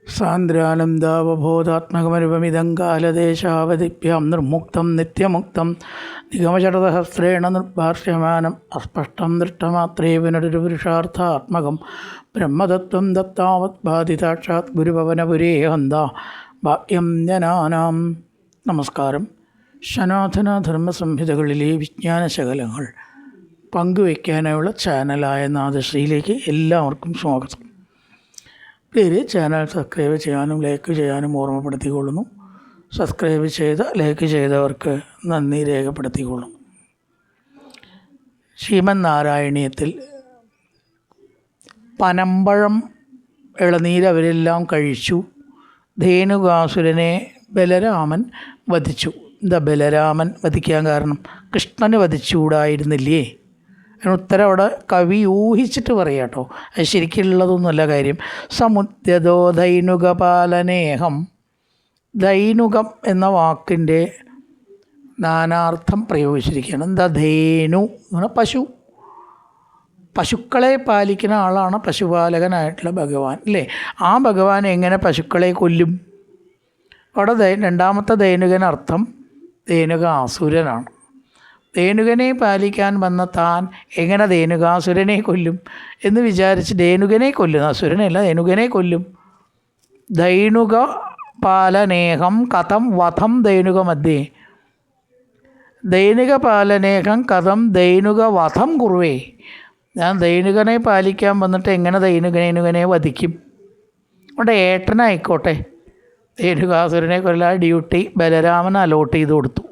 സാന്ദ്രാനന്ദാവബോധാത്മകമരുപമിതം കാലദേശാവധിഭ്യാം നിർമുക്തം നിത്യമുക്തം നിഗമചടസഹസ്രേണ നിർഭാഷ്യമാനം അസ്പഷ്ടം ദൃഷ്ടമാത്രേ പുനരുപുരുഷാർത്ഥാത്മകം ബ്രഹ്മതത്വം ദത്താവത് ബാധിതാക്ഷാത് ഗുരുഭവനപുരേ ഹന്ത ഭാഗ്യം ജനാനാം. നമസ്കാരം. സനാതനധർമ്മസംഹിതകളിലെ വിജ്ഞാനശകലങ്ങൾ പങ്കുവയ്ക്കാനുള്ള ചാനലായ നാദശ്രീയിലേക്ക് എല്ലാവർക്കും സ്വാഗതം. പേര് ചാനൽ സബ്സ്ക്രൈബ് ചെയ്യാനും ലൈക്ക് ചെയ്യാനും ഓർമ്മപ്പെടുത്തിക്കൊള്ളുന്നു. സബ്സ്ക്രൈബ് ചെയ്ത് ലൈക്ക് ചെയ്തവർക്ക് നന്ദി രേഖപ്പെടുത്തിക്കൊള്ളുന്നു. ശ്രീമന്നാരായണീയത്തിൽ പനമ്പഴം ഇളനീരവരെല്ലാം കഴിച്ചു. ധേനുകാസുരനെ ബലരാമൻ വധിച്ചു. എന്താ ബലരാമൻ വധിക്കാൻ കാരണം? കൃഷ്ണന് വധിച്ചുകൂടായിരുന്നില്ലേ? അതിനുത്തരം അവിടെ കവി ഊഹിച്ചിട്ട് പറയാം കേട്ടോ. അത് ശരിക്കുള്ളതൊന്നുമല്ല കാര്യം. സമുദ്യതോ ധൈനുകപാലനേഹം. ധൈനുകം എന്ന വാക്കിൻ്റെ നാനാർത്ഥം പ്രയോഗിച്ചിരിക്കുകയാണ്. എന്താ ധേനു എന്ന് പറഞ്ഞാൽ പശു. പശുക്കളെ പാലിക്കുന്ന ആളാണ് പശുപാലകനായിട്ടുള്ള ഭഗവാൻ, അല്ലേ? ആ ഭഗവാൻ എങ്ങനെ പശുക്കളെ കൊല്ലും? അവിടെ രണ്ടാമത്തെ ധേനുകനർത്ഥം ധേനുകാസുരനാണ്. ധേനുകനെ പാലിക്കാൻ വന്ന താൻ എങ്ങനെ ധേനുകാസുരനെ കൊല്ലും എന്ന് വിചാരിച്ച് ധേനുകനെ കൊല്ലും. അസുരനല്ല, ധേനുകനെ കൊല്ലും. ധൈനുക പാലനേഹം കഥം വധം ധൈനുക മധ്യേ. ധൈനുക പാലനേഹം കഥം ധൈനുക വധം കുറുവേ. ഞാൻ ധൈനുകനെ പാലിക്കാൻ വന്നിട്ട് എങ്ങനെ ധൈനുകനെ വധിക്കും? അവിടെ ഏട്ടനായിക്കോട്ടെ, ധേനുകാസുരനെ കൊല്ലാൻ ഡ്യൂട്ടി ബലരാമൻ അലോട്ട് ചെയ്ത് കൊടുത്തു.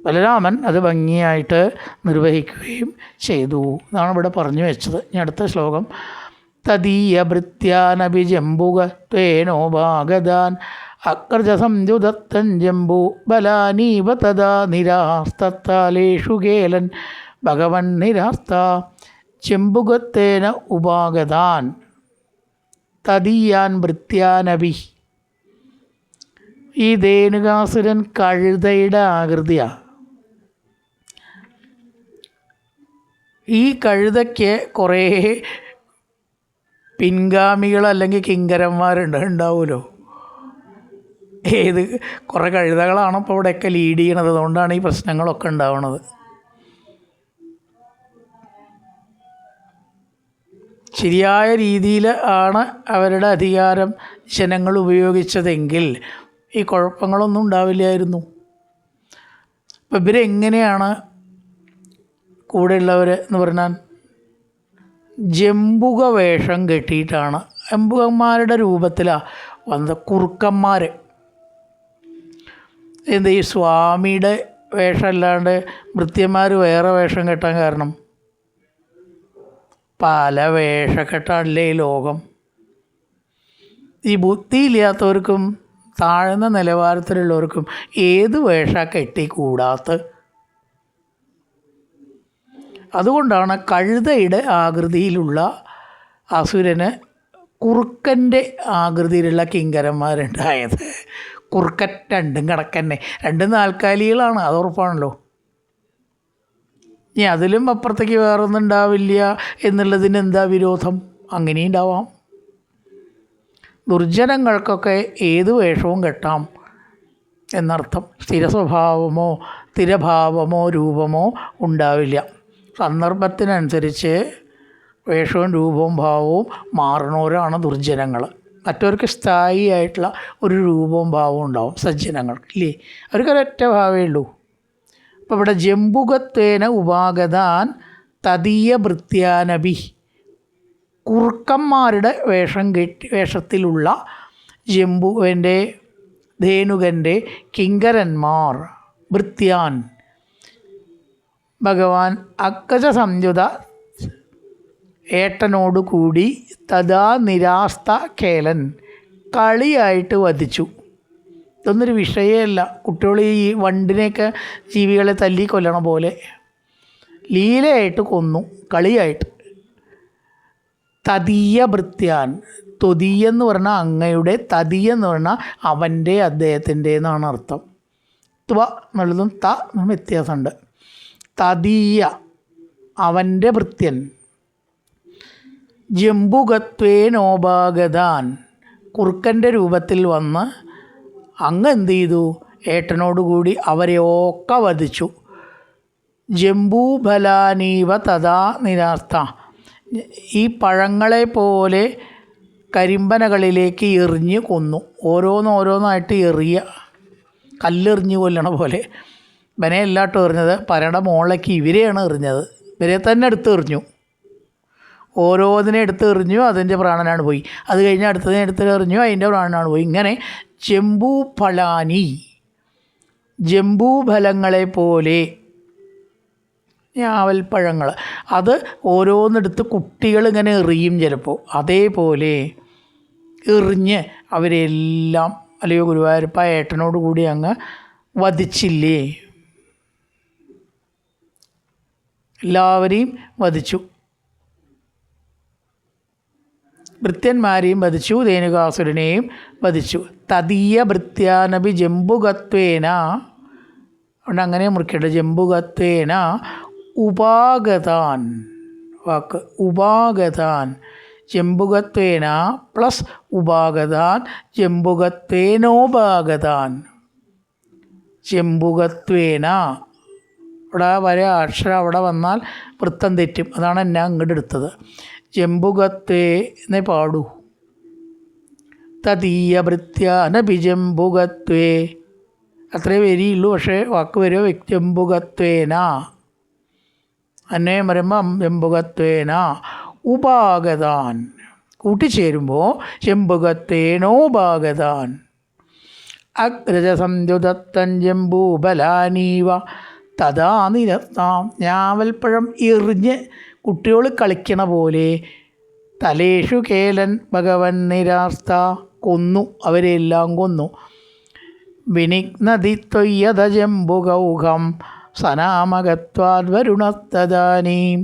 ബലരാമൻ അത് ഭംഗിയായിട്ട് നിർവഹിക്കുകയും ചെയ്തു എന്നാണ് ഇവിടെ പറഞ്ഞു വെച്ചത്. ഇനി അടുത്ത ശ്ലോകം. തദീയ ഭൃത്യാനഭിജംബുക ത്വേനോ ഭാഗദാൻ അക്രജസംയുധത്തൻ ജംബു ബലാനീവ തഥാ നിരാസ്തത്താലേഷു കേലൻ ഭഗവൻ നിരാസ്ത ചെമ്പുകത്തേന ഉപാഗതാൻ തദീയാൻ ഭൃത്യാനഭി. ഈ ധേനുകാസുരൻ കഴുതയുടെ ആകൃതിയാണ്. ഈ കഴുതയ്ക്ക് കുറേ പിൻഗാമികൾ അല്ലെങ്കിൽ കിങ്കരന്മാരുണ്ടാവുമല്ലോ. കുറേ കഴുതകളാണ് ഇപ്പോൾ ഇവിടെയൊക്കെ ലീഡ് ചെയ്യണത്. അതുകൊണ്ടാണ് ഈ പ്രശ്നങ്ങളൊക്കെ ഉണ്ടാവുന്നത്. ശരിയായ രീതിയിൽ ആണ് അവരുടെ അധികാരം ജനങ്ങൾ ഉപയോഗിച്ചതെങ്കിൽ ഈ കുഴപ്പങ്ങളൊന്നും ഉണ്ടാവില്ലായിരുന്നു. അപ്പം ഇവരെങ്ങനെയാണ് കൂടെയുള്ളവർ എന്ന് പറഞ്ഞാൽ ജംബുക വേഷം കെട്ടിയിട്ടാണ്. ജംബുകന്മാരുടെ രൂപത്തിലാണ് വന്നത്. കുറുക്കന്മാർ. എന്താ ഈ സ്വാമിയുടെ വേഷം അല്ലാണ്ട് ഭൃത്യന്മാർ വേറെ വേഷം കെട്ടാൻ കാരണം? പല വേഷക്കെട്ടാണല്ലേ ഈ ലോകം. ഈ ബുദ്ധിയില്ലാത്തവർക്കും താഴ്ന്ന നിലവാരത്തിലുള്ളവർക്കും ഏത് വേഷ കെട്ടിക്കൂടാത്ത. അതുകൊണ്ടാണ് കഴുതയുടെ ആകൃതിയിലുള്ള അസുരന് കുറുക്കൻ്റെ ആകൃതിയിലുള്ള കിങ്കരന്മാരുണ്ടായത്. കുറുക്കൻ രണ്ടും കണക്കന്നെ, രണ്ടും നാൽക്കാലികളാണ്, അത് ഉറപ്പാണല്ലോ. ഇനി അതിലും അപ്പുറത്തേക്ക് വേറൊന്നും ഉണ്ടാവില്ല എന്നുള്ളതിന് എന്താ വിരോധം? അങ്ങനെയും ഉണ്ടാവാം. ദുർജനങ്ങൾക്കൊക്കെ ഏത് വേഷവും കെട്ടാം എന്നർത്ഥം. സ്ഥിരസ്വഭാവമോ സ്ഥിരഭാവമോ രൂപമോ ഉണ്ടാവില്ല. സന്ദർഭത്തിനനുസരിച്ച് വേഷവും രൂപവും ഭാവവും മാറുന്നവരാണ് ദുർജനങ്ങൾ. മറ്റവർക്ക് സ്ഥായി ആയിട്ടുള്ള ഒരു രൂപവും ഭാവവും ഉണ്ടാവും സജ്ജനങ്ങൾക്ക്, ഇല്ലേ? അവർക്കൊരൊറ്റ ഭാവമേ ഉള്ളൂ. അപ്പോൾ ഇവിടെ ജംബുകത്തേന ഉപാഗതാൻ തദീയ ഭൃത്യാനഭി. കുറുക്കന്മാരുടെ വേഷത്തിലുള്ള ജംബുവിൻ്റെ ധേനുകൻ്റെ കിങ്കരന്മാർ ഭൃത്യാൻ. ഭഗവാൻ അക്കജ സംയുത ഏട്ടനോടുകൂടി തഥാ നിരാസ്ത കേലൻ കളിയായിട്ട് വധിച്ചു. ഇതൊന്നൊരു വിഷയമല്ല. കുട്ടികൾ ഈ വണ്ടിനെയൊക്കെ ജീവികളെ തല്ലി കൊല്ലണ പോലെ ലീലയായിട്ട് കൊന്നു, കളിയായിട്ട്. തദീയ ഭൃത്യാൻ. ത്വതീയെന്ന് പറഞ്ഞാൽ അങ്ങയുടെ, തദീയെന്ന് പറഞ്ഞാൽ അവൻ്റെ, അദ്ദേഹത്തിൻ്റെ എന്നാണ് അർത്ഥം. ത്വ എന്നുള്ളതും ത വ്യത്യാസമുണ്ട്. തദീയ അവൻ്റെ ഭൃത്യൻ. ജംബുകത്വേനോപാഗതാൻ, കുറുക്കൻ്റെ രൂപത്തിൽ വന്ന് അങ്ങ് എന്ത് ചെയ്തു? ഏട്ടനോടുകൂടി അവരെയൊക്കെ വധിച്ചു. ജംബൂഫലാനീവ തഥാ നിരാസ്ത, ഈ പഴങ്ങളെ പോലെ കരിമ്പനകളിലേക്ക് എറിഞ്ഞ് കൊന്നു. ഓരോന്നോരോന്നായിട്ട് എറിയ, കല്ലെറിഞ്ഞ് കൊല്ലണ പോലെ. ഇവനെ എല്ലാട്ടും എറിഞ്ഞത് പരയുടെ മോളിലേക്ക് ഇവരെയാണ് എറിഞ്ഞത്. ഇവരെ തന്നെ എടുത്ത് എറിഞ്ഞു. ഓരോന്നിനെ എടുത്ത് എറിഞ്ഞു, അതിൻ്റെ പ്രാണനാണ് പോയി. അത് കഴിഞ്ഞ് അടുത്തതിനെ എടുത്ത് എറിഞ്ഞു, അതിൻ്റെ പ്രാണനാണ് പോയി. ഇങ്ങനെ ജംബൂഫലാനി, ജംബൂഫലങ്ങളെ പോലെ, ഞാവൽപ്പഴങ്ങൾ, അത് ഓരോന്നെടുത്ത് കുട്ടികൾ ഇങ്ങനെ എറിയും ചിലപ്പോൾ. അതേപോലെ എറിഞ്ഞ് അവരെല്ലാം, അല്ലയോ ഗുരുവായൂരപ്പ, ഏട്ടനോട് കൂടി അങ്ങ് വധിച്ചില്ലേ? എല്ലാവരെയും വധിച്ചു. ഭൃത്യന്മാരെയും വധിച്ചു, ധേനുകാസുരനെയും വധിച്ചു. തദീയ ഭൃത്യാനപി ജംബുകത്വേന, അതുകൊണ്ട് അങ്ങനെ മുറിക്കേണ്ടത്. ജംബുകത്വേന ഉപാഗതാൻ, വാക്ക് ഉപാഗതാൻ, ജംബുകത്വേന പ്ലസ് ഉപാഗതാൻ, ജംബുകത്വേനോപാഗതാൻ. ജംബുകത്വേന, ഇവിടെ വരെ അക്ഷരം അവിടെ വന്നാൽ വൃത്തം തെറ്റും. അതാണ് എന്നെ അങ്ങോട്ട് എടുത്തത്. ജംബുകത്വേ എന്നേ പാടൂ. തദീയ ഭൃത്യാനപി ജംബുകത്വേ, അത്രേ വരിയുള്ളൂ. പക്ഷേ വാക്ക് വരുമോ? ജംബുകത്വേന, അന്വയം വരുമ്പം ജംബുകത്വേന ഉപാഗതാൻ, കൂട്ടിച്ചേരുമ്പോൾ ജംബുകത്വേനോപാഗതാൻ. അഗ്രജസന്ധ്യുതത്തൻ ജംബൂബലാനീവ തഥാ നിരത്താം, ഞാവൽപ്പഴം എറിഞ്ഞ് കുട്ടികൾ കളിക്കണ പോലെ തലേഷു കേലൻ ഭഗവൻ നിരാസ്ത, കൊന്നു, അവരെല്ലാം കൊന്നു. വിനിഗ്നതിത്വയ്യത ജംബുകൗഘം സനാമകത്വാദ് വരുണത്തദാനീം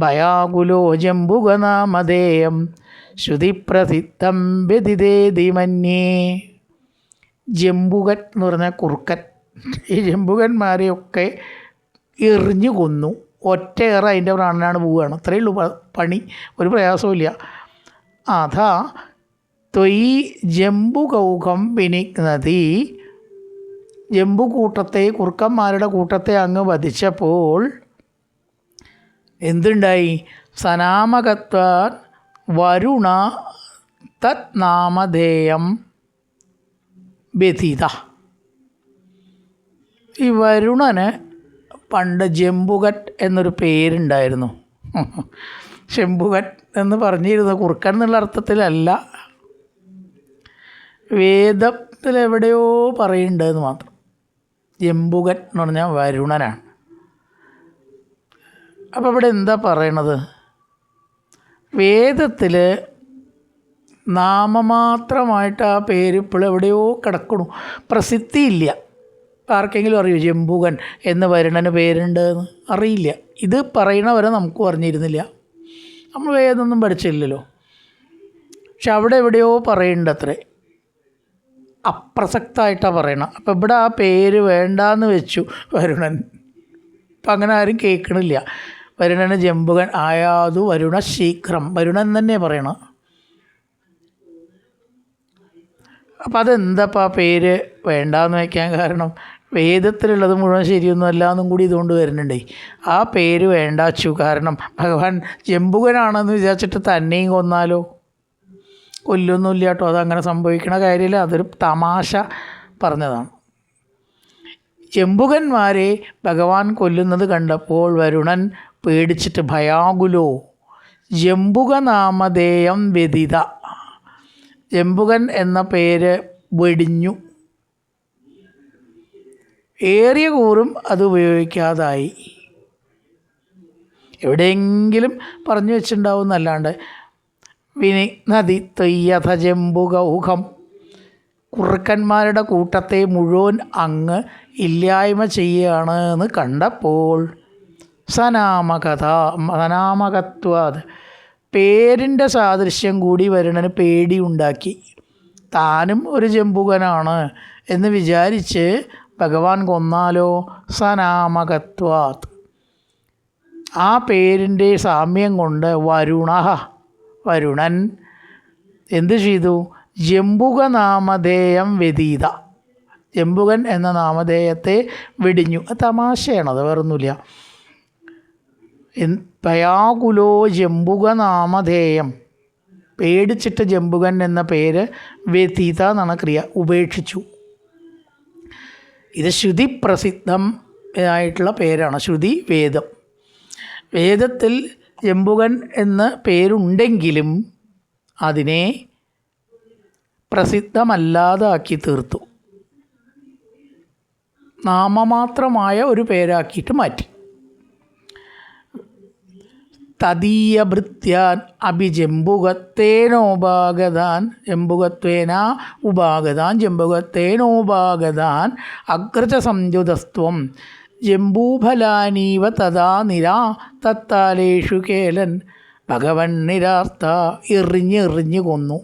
ഭയാകുലോ ജംബുകനാമധേയം ശ്രുതിപ്രസിദ്ധം വ്യതിദേതി മന്യേ. ജംബുകൻ എന്ന് പറഞ്ഞാൽ കുറുക്കൻ. ഈ ജംബുകന്മാരെയൊക്കെ എറിഞ്ഞു കൊന്നു. ഒറ്റയേറ അതിൻ്റെ പ്രാണനാണ് പോവുകയാണ്. അത്രയേ ഉള്ളൂ പണി, ഒരു പ്രയാസമില്ല. അതാ ത്വയി ജംബുകൗഘം വിനിഗ്നതി, ജംബു കൂട്ടത്തെ, കുറുക്കന്മാരുടെ കൂട്ടത്തെ അങ്ങ് വധിച്ചപ്പോൾ എന്തുണ്ടായി? സനാമകത്വ വരുണ തത് നാമധേയം വ്യഥിത. ഈ വരുണന് പണ്ട് ജംബുകൻ എന്നൊരു പേരുണ്ടായിരുന്നു. ശംഭുകൻ എന്ന് പറഞ്ഞിരുന്നു, കുറുക്കൻ എന്നുള്ള അർത്ഥത്തിലല്ല. വേദത്തിലെവിടെയോ പറയുന്നുണ്ടെന്ന് മാത്രം. ജംബുകൻ എന്ന് പറഞ്ഞാൽ വരുണനാണ്. അപ്പോൾ ഇവിടെ എന്താ പറയണത്? വേദത്തിൽ നാമമാത്രമായിട്ട് ആ പേര് ഇപ്പോൾ എവിടെയോ കിടക്കണു, പ്രസിദ്ധിയില്ല. ആർക്കെങ്കിലും അറിയോ ജംബുകൻ എന്ന് വരുണന് പേരുണ്ടെന്ന്? അറിയില്ല. ഇത് പറയണവരെ നമുക്ക് പറഞ്ഞിരുന്നില്ല. നമ്മൾ വേദമൊന്നും പഠിച്ചില്ലല്ലോ. പക്ഷെ അവിടെ എവിടെയോ പറയുന്നുണ്ട് അത്രേ, അപ്രസക്തമായിട്ടാണ് പറയണം. അപ്പം ഇവിടെ ആ പേര് വേണ്ടാന്ന് വെച്ചു വരുണൻ. അപ്പം അങ്ങനെ ആരും കേൾക്കണില്ല. വരുണന് ജംബുകൻ ആയാതു വരുണ ശീഘ്രം, വരുണൻ തന്നെ പറയണം. അപ്പം അതെന്താപ്പം ആ പേര് വേണ്ടാന്ന് വയ്ക്കാൻ കാരണം? വേദത്തിലുള്ളത് മുഴുവൻ ശരിയൊന്നും അല്ല എന്നും കൂടി ഇതുകൊണ്ട് വരുന്നുണ്ടേ. ആ പേര് വേണ്ടാച്ചു. കാരണം ഭഗവാൻ ജംബുകനാണെന്ന് വിചാരിച്ചിട്ട് തന്നെയും കൊന്നാലോ? കൊല്ലൊന്നുമില്ല കേട്ടോ, അതങ്ങനെ സംഭവിക്കണ കാര്യമില്ല. അതൊരു തമാശ പറഞ്ഞതാണ്. ജംബുകന്മാരെ ഭഗവാൻ കൊല്ലുന്നത് കണ്ടപ്പോൾ വരുണൻ പേടിച്ചിട്ട് ഭയാകുലോ ജംബുകനാമധേയം വ്യതിത, ജംബുകൻ എന്ന പേര് വെടിഞ്ഞു. ഏറിയ കൂറും അത് ഉപയോഗിക്കാതായി. എവിടെയെങ്കിലും പറഞ്ഞു വെച്ചിട്ടുണ്ടാവും എന്നല്ലാണ്ട്. വിനിഗ്നതി ത്വയ്യഥ ജംബുകൗഘം, കുറുക്കന്മാരുടെ കൂട്ടത്തെ മുഴുവൻ അങ്ങ് ഇല്ലായ്മ ചെയ്യുകയാണ് എന്ന് കണ്ടപ്പോൾ സനാമകത്വാത്, പേരിൻ്റെ സാദൃശ്യം കൂടി വരുണന് പേടിയുണ്ടാക്കി. താനും ഒരു ജംബുകനാണ് എന്ന് വിചാരിച്ച് ഭഗവാൻ കൊന്നാലോ? സനാമകത്വാത്, ആ പേരിൻ്റെ സാമ്യം കൊണ്ട് വരുണ, വരുണൻ എന്ത് ചെയ്തു? ജംബുക നാമധേയം വ്യതീത, ജംബുകൻ എന്ന നാമധേയത്തെ വെടിഞ്ഞു. തമാശയാണത്, വേറൊന്നുമില്ല. ഭയാകുലോ ജംബുക നാമധേയം, പേടിച്ചിട്ട് ജംബുകൻ എന്ന പേര് വ്യതീത എന്നാണ് ക്രിയ, ഉപേക്ഷിച്ചു. ഇത് ശ്രുതി പ്രസിദ്ധം ആയിട്ടുള്ള പേരാണ്. ശ്രുതി വേദം. വേദത്തിൽ ജംബുകൻ എന്ന പേരുണ്ടെങ്കിലും അതിനെ പ്രസിദ്ധമല്ലാതാക്കി തീർത്തു, നാമമാത്രമായ ഒരു പേരാക്കിയിട്ട് മാറ്റി. തദീയഭൃത്യാൻ അഭിജംബുകത്തേനോപാഗതാൻ, ജംബുകത്വേന ഉപാഗതാൻ, ജംബുകത്തേനോപാഗതാൻ അഗ്രജ സംയുതസ്ത്വം ജംബൂഫലാനീവ തഥാ നിരാ തത്താലേഷു കേലൻ. ഭഗവൻ നിരാർത്ത, എറിഞ്ഞ് കൊന്നു.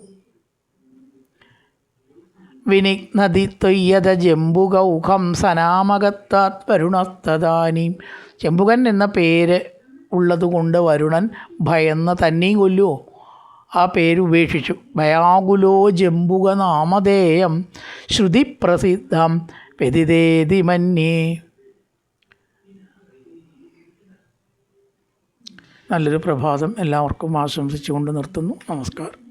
വിനിഘ്നതി ത്വയ്യത ജംബുകൗഖം സനാമകത്താത് വരുണസ്തദാനീം. ജംബുകൻ എന്ന പേര് ഉള്ളതുകൊണ്ട് വരുണൻ ഭയന്ന് തന്നെയും കൊല്ലുമോ? ആ പേര് ഉപേക്ഷിച്ചു. ഭയാകുലോ ജംബുക നാമധേയം ശ്രുതി പ്രസിദ്ധം വ്യതിതേതി മന്യേ. നല്ലൊരു പ്രഭാതം എല്ലാവർക്കും ആശംസിച്ചുകൊണ്ട് നിർത്തുന്നു. നമസ്കാരം.